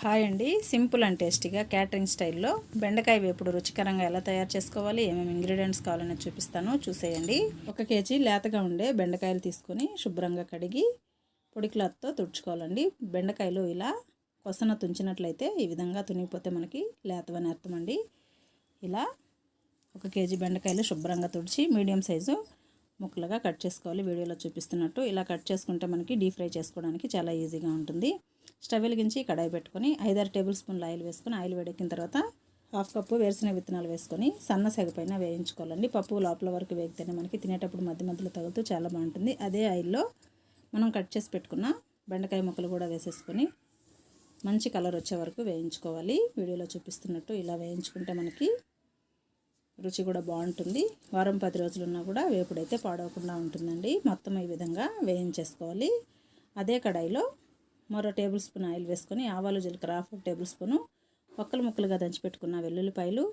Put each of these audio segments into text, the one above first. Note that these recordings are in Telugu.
హాయ్ అండి, సింపుల్ అండ్ టేస్టీగా క్యాటరింగ్ స్టైల్లో బెండకాయ వేపుడు రుచికరంగా ఎలా తయారు చేసుకోవాలి, ఏమేమి ఇంగ్రీడియంట్స్ కావాలని చూపిస్తాను, చూసేయండి. 1 కేజీ లేతగా ఉండే బెండకాయలు తీసుకొని శుభ్రంగా కడిగి పొడి క్లాత్తో తుడుచుకోవాలండి. బెండకాయలు ఇలా కొసన తుంచినట్లయితే ఈ విధంగా తునిగిపోతే మనకి లేతవని అర్థం అండి. ఇలా 1 కేజీ బెండకాయలు శుభ్రంగా తుడిచి మీడియం సైజు ముక్కలుగా కట్ చేసుకోవాలి. వీడియోలో చూపిస్తున్నట్టు ఇలా కట్ చేసుకుంటే మనకి డీప్ ఫ్రై చేసుకోవడానికి చాలా ఈజీగా ఉంటుంది. స్టవ్ వెలిగించి కడాయి పెట్టుకొని 5-6 టేబుల్ స్పూన్లు ఆయిల్ వేసుకొని ఆయిల్ వేడెక్కిన తర్వాత 1/2 కప్పు వేరుశనగ విత్తనాలు వేసుకొని సన్న సెగ పైన వేయించుకోవాలండి. పప్పు లోపల వరకు వేగితేనే మనకి తినేటప్పుడు మధ్య మధ్యలో తగులుతూ చాలా బాగుంటుంది. అదే ఆయిల్లో మనం కట్ చేసి పెట్టుకున్న బెండకాయ ముక్కలు కూడా వేసేసుకొని మంచి కలర్ వచ్చే వరకు వేయించుకోవాలి. వీడియోలో చూపిస్తున్నట్టు ఇలా వేయించుకుంటే మనకి రుచి కూడా బాగుంటుంది. వారం 10 రోజులు ఉన్నా కూడా వేపుడైతే పాడవకుండా ఉంటుందండి. మొత్తం ఈ విధంగా వేయించేసుకోవాలి. అదే కడాయిలో మరో టేబుల్ స్పూన్ ఆయిల్ వేసుకొని ఆవాలు జీలకర్ర 1/2 టేబుల్ స్పూను ముక్కలుగా దంచిపెట్టుకున్న వెల్లుల్లిపాయలు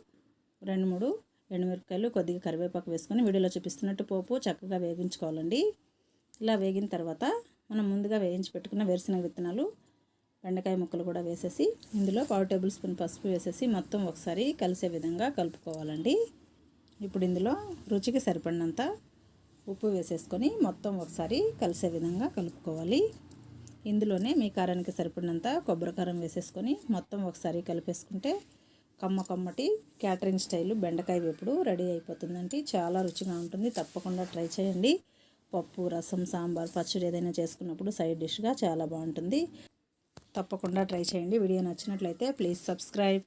2-3 ఎండుమిరపకాయలు కొద్దిగా కరివేపాకు వేసుకొని వీడియోలో చూపిస్తున్నట్టు పోపు చక్కగా వేగించుకోవాలండి. ఇలా వేగిన తర్వాత మనం ముందుగా వేయించి పెట్టుకున్న వేరుశనగ విత్తనాలు బెండకాయ ముక్కలు కూడా వేసేసి ఇందులో 1/4 టేబుల్ స్పూన్ పసుపు వేసేసి మొత్తం ఒకసారి కలిసే విధంగా కలుపుకోవాలండి. ఇప్పుడు ఇందులో రుచికి సరిపడినంత ఉప్పు వేసేసుకొని మొత్తం ఒకసారి కలిసే విధంగా కలుపుకోవాలి. ఇందులోనే మీ కారానికి సరిపడినంత కొబ్బరి కారం వేసేసుకొని మొత్తం ఒకసారి కలిపేసుకుంటే కమ్మటి క్యాటరింగ్ స్టైల్ బెండకాయ వేపుడు రెడీ అయిపోతుందండి. చాలా రుచిగా ఉంటుంది. తప్పకుండా ట్రై చేయండి. పప్పు, రసం, సాంబార్, పచ్చడి ఏదైనా చేసుకున్నప్పుడు సైడ్ డిష్గా చాలా బాగుంటుంది. తప్పకుండా ట్రై చేయండి. వీడియో నచ్చినట్లయితే ప్లీజ్ సబ్స్క్రైబ్.